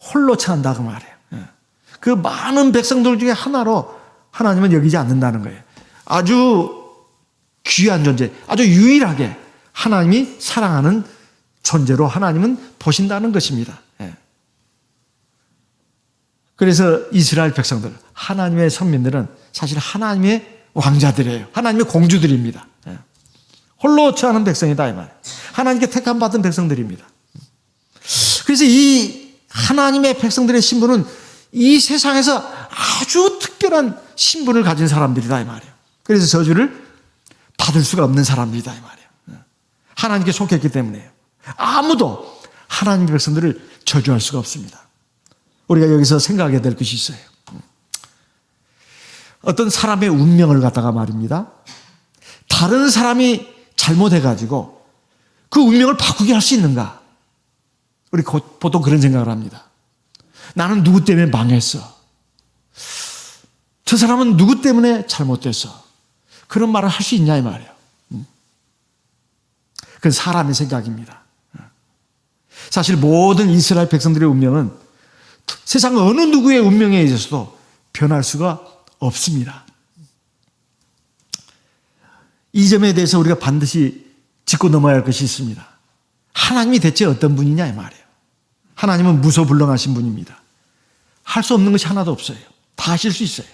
홀로 처한다 그 말이에요. 그 많은 백성들 중에 하나로 하나님은 여기지 않는다는 거예요. 아주 귀한 존재, 아주 유일하게 하나님이 사랑하는 존재로 하나님은 보신다는 것입니다. 그래서 이스라엘 백성들, 하나님의 선민들은 사실 하나님의 왕자들이에요. 하나님의 공주들입니다. 홀로 처하는 백성이다 이 말이에요. 하나님께 택함 받은 백성들입니다. 그래서 이 하나님의 백성들의 신분은 이 세상에서 아주 특별한 신분을 가진 사람들이다 이 말이에요. 그래서 저주를 받을 수가 없는 사람들이다 이 말이에요. 하나님께 속했기 때문에요. 아무도 하나님의 백성들을 저주할 수가 없습니다. 우리가 여기서 생각해야 될 것이 있어요. 어떤 사람의 운명을 갖다가 말입니다. 다른 사람이 잘못해가지고 그 운명을 바꾸게 할 수 있는가? 우리 보통 그런 생각을 합니다. 나는 누구 때문에 망했어? 저 사람은 누구 때문에 잘못됐어? 그런 말을 할 수 있냐 이 말이에요. 그건 사람의 생각입니다. 사실 모든 이스라엘 백성들의 운명은 세상 어느 누구의 운명에 있어서도 변할 수가 없습니다. 이 점에 대해서 우리가 반드시 짚고 넘어야 할 것이 있습니다. 하나님이 대체 어떤 분이냐 이 말이에요. 하나님은 무소불능하신 분입니다. 할 수 없는 것이 하나도 없어요. 다 하실 수 있어요.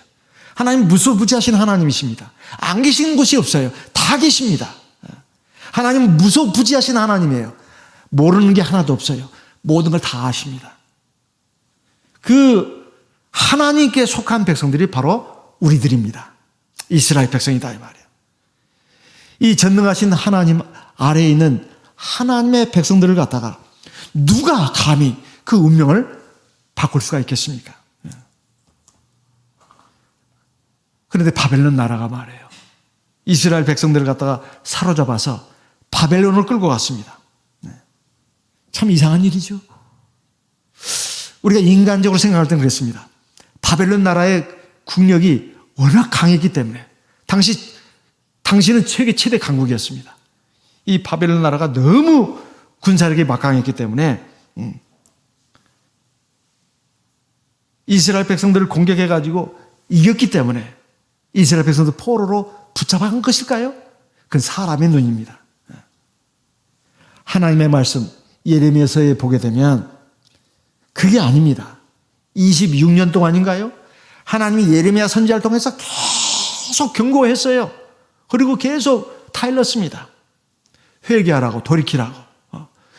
하나님 무소부지하신 하나님이십니다. 안 계신 곳이 없어요. 다 계십니다. 하나님은 무소부지하신 하나님이에요. 모르는 게 하나도 없어요. 모든 걸 다 아십니다. 그 하나님께 속한 백성들이 바로 우리들입니다. 이스라엘 백성이다 이 말이에요. 이 전능하신 하나님 아래에 있는 하나님의 백성들을 갖다가 누가 감히 그 운명을 바꿀 수가 있겠습니까? 그런데 바벨론 나라가 말해요. 이스라엘 백성들을 갖다가 사로잡아서 바벨론을 끌고 갔습니다. 참 이상한 일이죠. 우리가 인간적으로 생각할 때는 그랬습니다. 바벨론 나라의 국력이 워낙 강했기 때문에 당시는 세계 최대 강국이었습니다. 이 바벨론 나라가 너무 군사력이 막강했기 때문에 이스라엘 백성들을 공격해가지고 이겼기 때문에 이스라엘 백성들 포로로 붙잡아간 것일까요? 그건 사람의 눈입니다. 하나님의 말씀 예레미야서에 보게 되면 그게 아닙니다. 26년 동안인가요? 하나님이 예레미야 선지자를 통해서 계속 경고했어요. 그리고 계속 타일렀습니다. 회개하라고, 돌이키라고.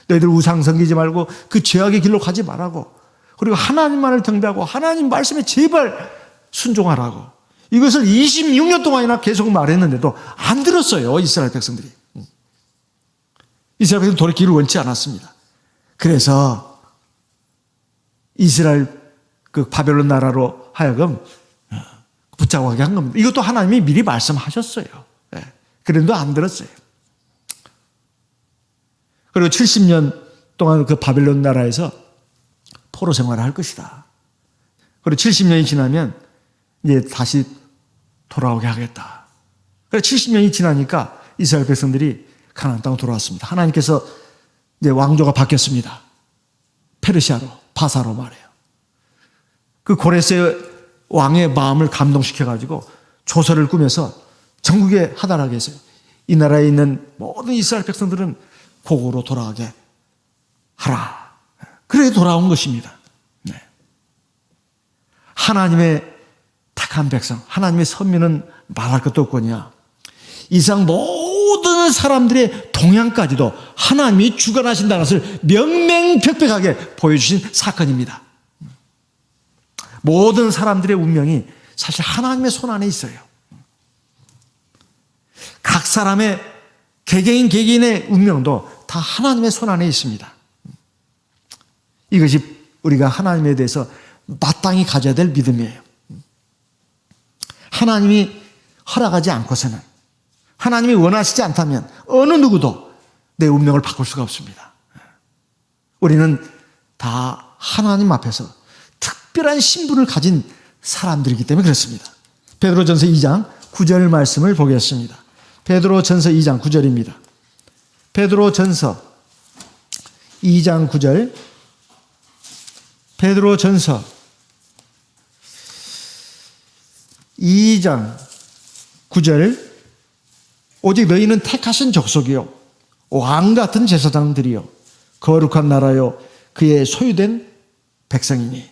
너희들 우상 섬기지 말고 그 죄악의 길로 가지 말라고. 그리고 하나님만을 경배하고 하나님 말씀에 제발 순종하라고. 이것을 26년 동안이나 계속 말했는데도 안 들었어요. 이스라엘 백성들이. 이스라엘 백성들이 돌이키기를 원치 않았습니다. 그래서 이스라엘 그 바벨론 나라로 하여금 붙잡아가게 한 겁니다. 이것도 하나님이 미리 말씀하셨어요. 그런데도 안 들었어요. 그리고 70년 동안 그 바벨론 나라에서 포로 생활을 할 것이다. 그리고 70년이 지나면 이제 다시 돌아오게 하겠다. 그래서 70년이 지나니까 이스라엘 백성들이 가나안 땅으로 돌아왔습니다. 하나님께서 이제 왕조가 바뀌었습니다. 페르시아로, 바사로 말해요. 그 고레스의 왕의 마음을 감동시켜가지고 조서를 꾸며서 전국에 하달하게 했어요. 이 나라에 있는 모든 이스라엘 백성들은 고국으로 돌아가게 하라. 그래 돌아온 것입니다. 네. 하나님의 택한 백성, 하나님의 선민은 말할 것도 없거니와 이상 모든 사람들의 동향까지도 하나님이 주관하신다는 것을 명명백백하게 보여주신 사건입니다. 모든 사람들의 운명이 사실 하나님의 손 안에 있어요. 각 사람의 개개인의 운명도 다 하나님의 손 안에 있습니다. 이것이 우리가 하나님에 대해서 마땅히 가져야 될 믿음이에요. 하나님이 허락하지 않고서는, 하나님이 원하시지 않다면 어느 누구도 내 운명을 바꿀 수가 없습니다. 우리는 다 하나님 앞에서 특별한 신분을 가진 사람들이기 때문에 그렇습니다. 베드로전서 2장 9절 말씀을 보겠습니다. 베드로전서 2장 9절입니다. 베드로전서 2장 9절. 베드로전서 2장 9절. 오직 너희는 택하신 족속이요 왕 같은 제사장들이요 거룩한 나라요 그의 소유된 백성이니.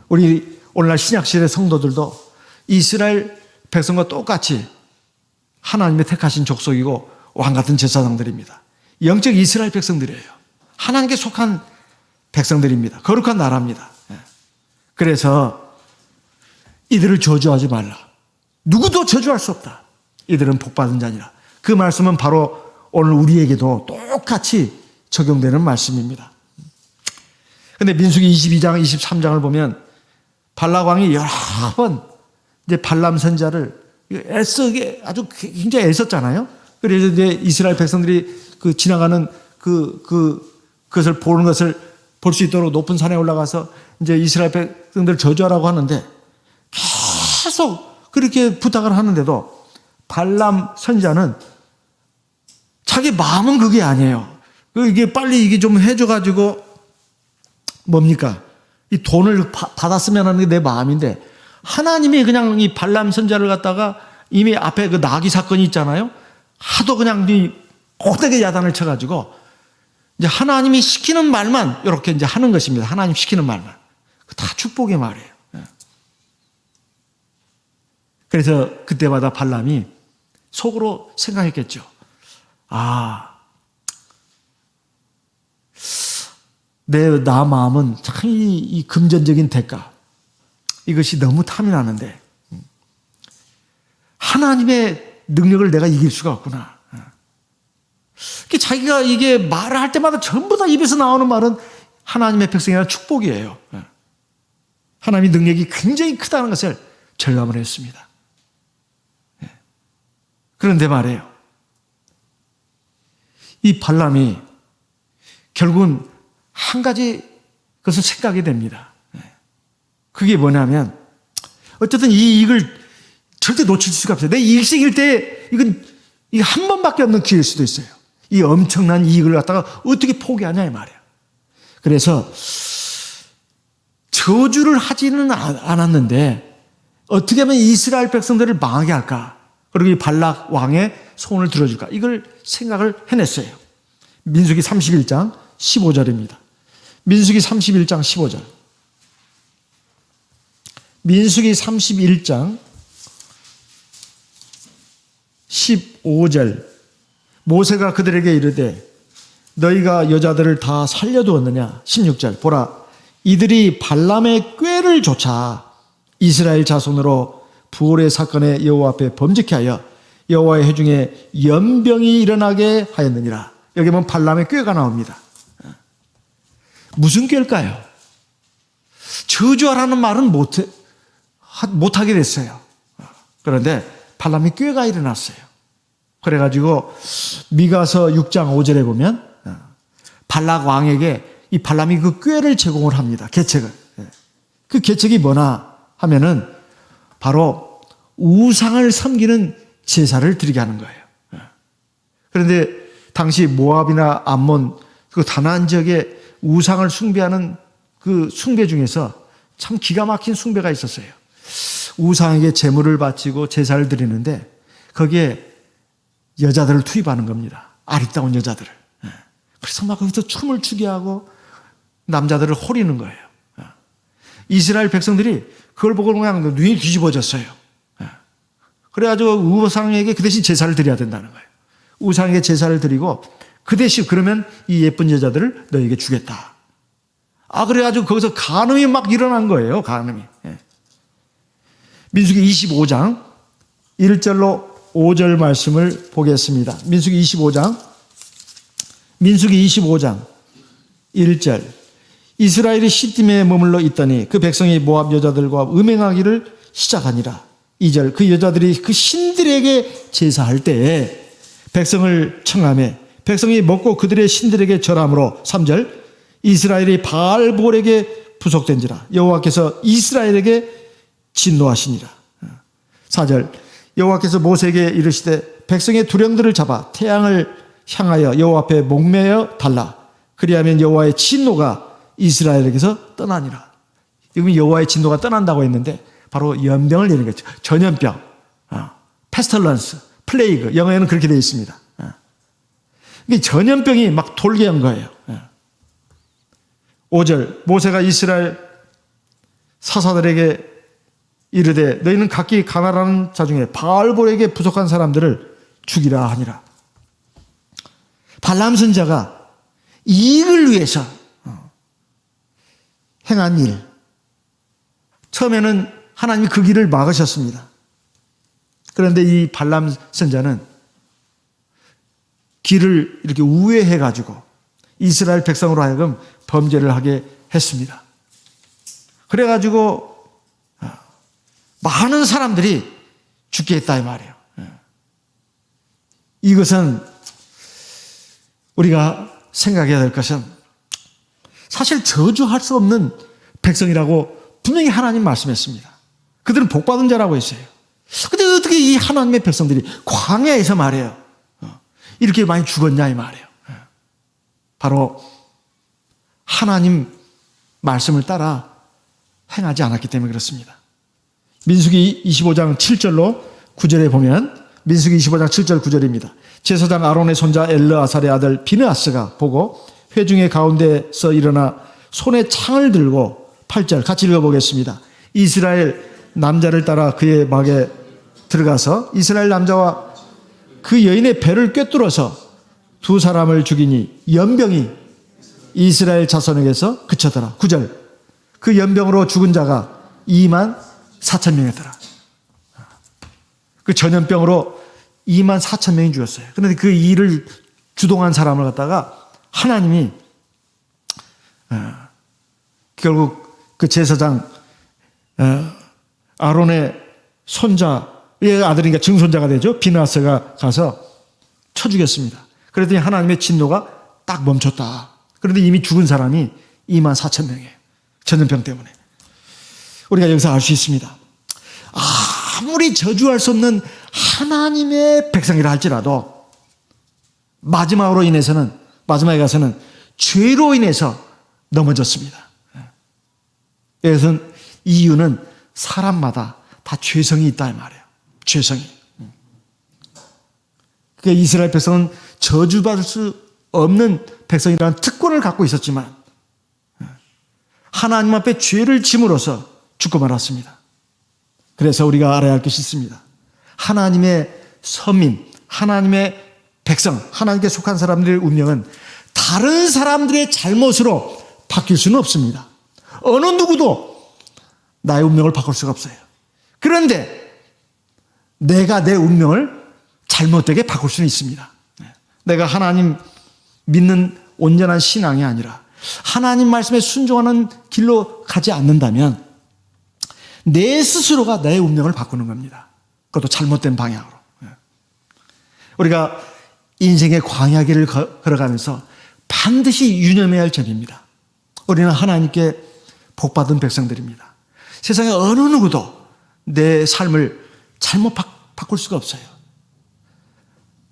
우리 오늘날 신약시대 성도들도 이스라엘 백성과 똑같이 하나님의 택하신 족속이고 왕 같은 제사장들입니다. 영적 이스라엘 백성들이에요. 하나님께 속한 백성들입니다. 거룩한 나라입니다. 그래서 이들을 저주하지 말라. 누구도 저주할 수 없다. 이들은 복받은 자니라. 그 말씀은 바로 오늘 우리에게도 똑같이 적용되는 말씀입니다. 그런데 민수기 22장, 23장을 보면 발락 왕이 여러 번 이제 발람 선지자를 애쓰게 아주 굉장히 애썼잖아요. 그래서 이제 이스라엘 백성들이 그 지나가는 그것을 보는 것을 볼 수 있도록 높은 산에 올라가서 이제 이스라엘 백성들 저주하라고 하는데 계속 그렇게 부탁을 하는데도 발람 선지자는 자기 마음은 그게 아니에요. 이게 빨리 이게 좀 해줘가지고 뭡니까? 이 돈을 받았으면 하는 게 내 마음인데 하나님이 그냥 이 발람 선지자를 갖다가 이미 앞에 그 나귀 사건이 있잖아요. 하도 그냥 이 고되게 야단을 쳐가지고 이제 하나님이 시키는 말만 이렇게 이제 하는 것입니다. 하나님 시키는 말만. 다 축복의 말이에요. 그래서 그때마다 발람이 속으로 생각했겠죠. 나 마음은 참 이 금전적인 대가 이것이 너무 탐이 나는데 하나님의 능력을 내가 이길 수가 없구나. 자기가 이게 말을 할 때마다 전부 다 입에서 나오는 말은 하나님의 백성이라 축복이에요. 하나님의 능력이 굉장히 크다는 것을 절감을 했습니다. 그런데 말이에요. 이 발람이 결국은 한 가지 것을 생각이 됩니다. 그게 뭐냐면 어쨌든 이 이익을 절대 놓칠 수가 없어요. 내 일생일 때 이건 한 번밖에 없는 기회일 수도 있어요. 이 엄청난 이익을 갖다가 어떻게 포기하냐 이 말이에요. 그래서 저주를 하지는 않았는데 어떻게 하면 이스라엘 백성들을 망하게 할까? 그리고 이 발락 왕의 소원을 들어줄까? 이걸 생각을 해냈어요. 민수기 31장 15절입니다. 민수기 31장 15절. 민수기 31장 15절. 모세가 그들에게 이르되 너희가 여자들을 다 살려두었느냐? 16절. 보라, 이들이 발람의 꾀를 조차 이스라엘 자손으로 부올의 사건에 여호와 앞에 범죄케 하여 여호와의 회중에 연병이 일어나게 하였느니라. 여기 보면 발람의 꾀가 나옵니다. 무슨 꾀일까요? 저주하라는 말은 못하게 됐어요. 그런데 발람의 꾀가 일어났어요. 그래가지고 미가서 6장 5절에 보면 발락 왕에게 이 발람이 그 꾀를 제공을 합니다. 계책을. 그 계책이 뭐나 하면은 바로 우상을 섬기는 제사를 드리게 하는 거예요. 그런데 당시 모압이나 암몬 그 다나안 지역에 우상을 숭배하는 그 숭배 중에서 참 기가 막힌 숭배가 있었어요. 우상에게 제물을 바치고 제사를 드리는데 거기에 여자들을 투입하는 겁니다. 아리따운 여자들을. 그래서 막 거기서 춤을 추게 하고 남자들을 호리는 거예요. 이스라엘 백성들이 그걸 보고 그냥 눈이 뒤집어졌어요. 그래가지고 우상에게 그 대신 제사를 드려야 된다는 거예요. 우상에게 제사를 드리고 그 대신 그러면 이 예쁜 여자들을 너에게 주겠다. 그래가지고 거기서 간음이 막 일어난 거예요. 간음이. 민수기 25장 1절로 5절 말씀을 보겠습니다. 민수기 25장 1절. 이스라엘이 시딤에 머물러 있더니 그 백성이 모압 여자들과 음행하기를 시작하니라. 2절. 그 여자들이 그 신들에게 제사할 때에 백성을 청하매 백성이 먹고 그들의 신들에게 절함으로 3절. 이스라엘이 바알볼에게 부속된지라. 여호와께서 이스라엘에게 진노하시니라. 4절. 여호와께서 모세에게 이르시되 백성의 두령들을 잡아 태양을 향하여 여호와 앞에 목매어 달라. 그리하면 여호와의 진노가 이스라엘에게서 떠나니라. 지금 여호와의 진노가 떠난다고 했는데 바로 연병을 내는 거죠. 전염병, 페스털런스, 플레이그. 영어에는 그렇게 되어 있습니다. 이게 전염병이 막 돌게 한 거예요. 5절. 모세가 이스라엘 사사들에게 이르되 너희는 각기 가나라는 자 중에 바알볼에게 부속한 사람들을 죽이라 하니라. 발람 선지자가 이익을 위해서 행한 일. 처음에는 하나님이 그 길을 막으셨습니다. 그런데 이 발람 선지자는 길을 이렇게 우회해가지고 이스라엘 백성으로 하여금 범죄를 하게 했습니다. 그래가지고 많은 사람들이 죽게 했다 이 말이에요. 이것은 우리가 생각해야 될 것은 사실 저주할 수 없는 백성이라고 분명히 하나님 말씀했습니다. 그들은 복받은 자라고 했어요. 근데 어떻게 이 하나님의 백성들이 광야에서 말해요. 이렇게 많이 죽었냐 이 말이에요. 바로 하나님 말씀을 따라 행하지 않았기 때문에 그렇습니다. 민수기 25장 7절로 9절에 보면 민수기 25장 7절 9절입니다. 제사장 아론의 손자 엘르아살의 아들 비느하스가 보고 회중의 가운데서 일어나 손에 창을 들고 8절 같이 읽어보겠습니다. 이스라엘 남자를 따라 그의 막에 들어가서 이스라엘 남자와 그 여인의 배를 꿰뚫어서 두 사람을 죽이니 연병이 이스라엘 자손에게서 그쳤더라. 9절 그 연병으로 죽은 자가 2만 4천 명이었더라. 그 전염병으로 2만 4천 명이 죽었어요. 그런데 그 일을 주동한 사람을 갖다가 하나님이 결국 그 제사장 아론의 손자의 아들이니까 증손자가 되죠. 비느하스가 가서 쳐 죽였습니다. 그랬더니 하나님의 진노가 딱 멈췄다. 그런데 이미 죽은 사람이 2만 4천 명이에요. 전염병 때문에. 우리가 여기서 알 수 있습니다. 아무리 저주할 수 없는 하나님의 백성이라 할지라도 마지막에 가서는 죄로 인해서 넘어졌습니다. 여기서는 이유는 사람마다 다 죄성이 있다 이 말이에요. 죄성이. 그러니까 이스라엘 백성은 저주받을 수 없는 백성이라는 특권을 갖고 있었지만 하나님 앞에 죄를 짐으로써 죽고 말았습니다. 그래서 우리가 알아야 할 것이 있습니다. 하나님의 선민, 하나님의 백성, 하나님께 속한 사람들의 운명은 다른 사람들의 잘못으로 바뀔 수는 없습니다. 어느 누구도 나의 운명을 바꿀 수가 없어요. 그런데 내가 내 운명을 잘못되게 바꿀 수는 있습니다. 내가 하나님 믿는 온전한 신앙이 아니라 하나님 말씀에 순종하는 길로 가지 않는다면 내 스스로가 내 운명을 바꾸는 겁니다. 그것도 잘못된 방향으로. 우리가 인생의 광야길을 걸어가면서 반드시 유념해야 할 점입니다. 우리는 하나님께 복받은 백성들입니다. 세상에 어느 누구도 내 삶을 잘못 바꿀 수가 없어요.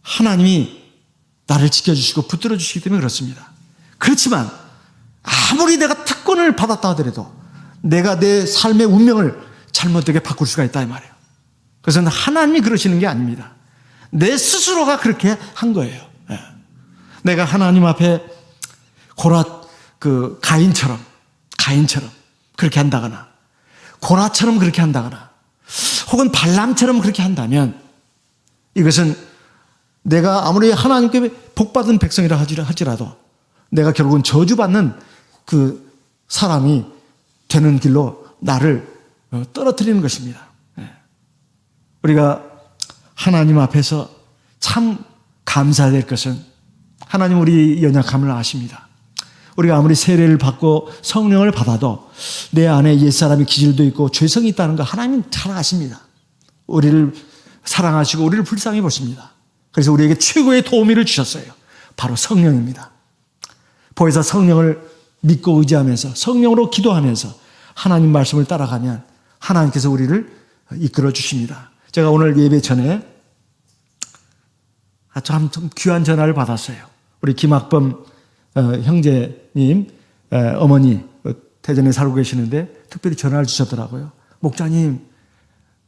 하나님이 나를 지켜주시고 붙들어 주시기 때문에 그렇습니다. 그렇지만 아무리 내가 특권을 받았다 하더라도 내가 내 삶의 운명을 잘못되게 바꿀 수가 있다 이 말이에요. 그것은 하나님이 그러시는 게 아닙니다. 내 스스로가 그렇게 한 거예요. 내가 하나님 앞에 가인처럼 그렇게 한다거나 고라처럼 그렇게 한다거나 혹은 발람처럼 그렇게 한다면 이것은 내가 아무리 하나님께 복받은 백성이라 할지라도 내가 결국은 저주받는 그 사람이 되는 길로 나를 떨어뜨리는 것입니다. 우리가 하나님 앞에서 참 감사해야 될 것은 하나님 우리 연약함을 아십니다. 우리가 아무리 세례를 받고 성령을 받아도 내 안에 옛사람의 기질도 있고 죄성이 있다는 거 하나님은 잘 아십니다. 우리를 사랑하시고 우리를 불쌍히 보십니다. 그래서 우리에게 최고의 도우미를 주셨어요. 바로 성령입니다. 보혜사 성령을 믿고 의지하면서 성령으로 기도하면서 하나님 말씀을 따라가면 하나님께서 우리를 이끌어 주십니다. 제가 오늘 예배 전에 참 귀한 전화를 받았어요. 우리 김학범 형제님 어머니 대전에 살고 계시는데 특별히 전화를 주셨더라고요. 목자님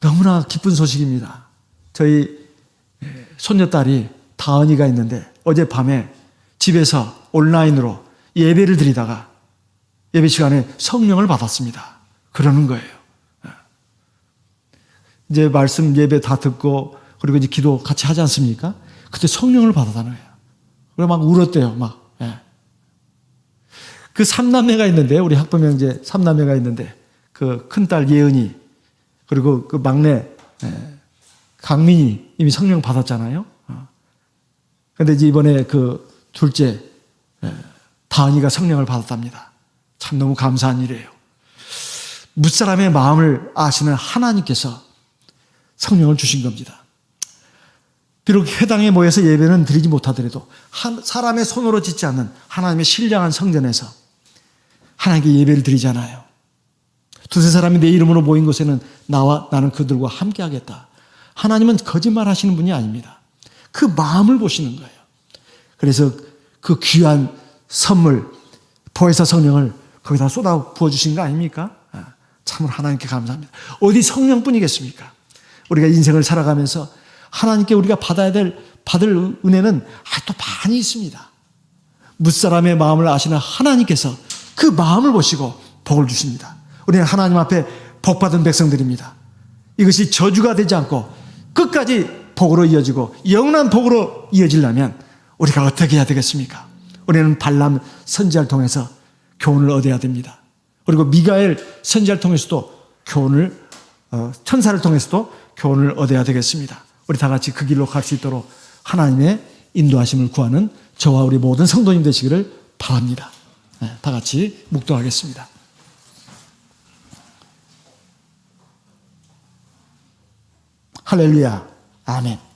너무나 기쁜 소식입니다. 저희 손녀딸이 다은이가 있는데 어젯밤에 집에서 온라인으로 예배를 드리다가 예배 시간에 성령을 받았습니다. 그러는 거예요. 이제 말씀 예배 다 듣고 그리고 이제 기도 같이 하지 않습니까? 그때 성령을 받았다는 거예요. 그리고 막 울었대요. 막. 그 3남매가 있는데 우리 학범 형제 3남매가 있는데 그 큰딸 예은이 그리고 그 막내 강민이 이미 성령 받았잖아요. 그런데 이제 이번에 그 둘째 다은이가 성령을 받았답니다. 참 너무 감사한 일이에요. 뭇사람의 마음을 아시는 하나님께서 성령을 주신 겁니다. 비록 회당에 모여서 예배는 드리지 못하더라도 사람의 손으로 짓지 않는 하나님의 신령한 성전에서 하나님께 예배를 드리잖아요. 두세 사람이 내 이름으로 모인 곳에는 나는 그들과 함께 하겠다. 하나님은 거짓말 하시는 분이 아닙니다. 그 마음을 보시는 거예요. 그래서 그 귀한 선물, 보혜사 성령을 거기다 쏟아 부어주신 거 아닙니까? 참으로 하나님께 감사합니다. 어디 성령뿐이겠습니까? 우리가 인생을 살아가면서 하나님께 우리가 받을 은혜는 또 많이 있습니다. 무사람의 마음을 아시는 하나님께서 그 마음을 보시고 복을 주십니다. 우리는 하나님 앞에 복받은 백성들입니다. 이것이 저주가 되지 않고 끝까지 복으로 이어지고 영원한 복으로 이어지려면 우리가 어떻게 해야 되겠습니까? 우리는 발람 선지자를 통해서 교훈을 얻어야 됩니다. 그리고 미가엘 선지자를 통해서도 천사를 통해서도 교훈을 얻어야 되겠습니다. 우리 다 같이 그 길로 갈 수 있도록 하나님의 인도하심을 구하는 저와 우리 모든 성도님 되시기를 바랍니다. 다 같이 묵도하겠습니다. 할렐루야. 아멘.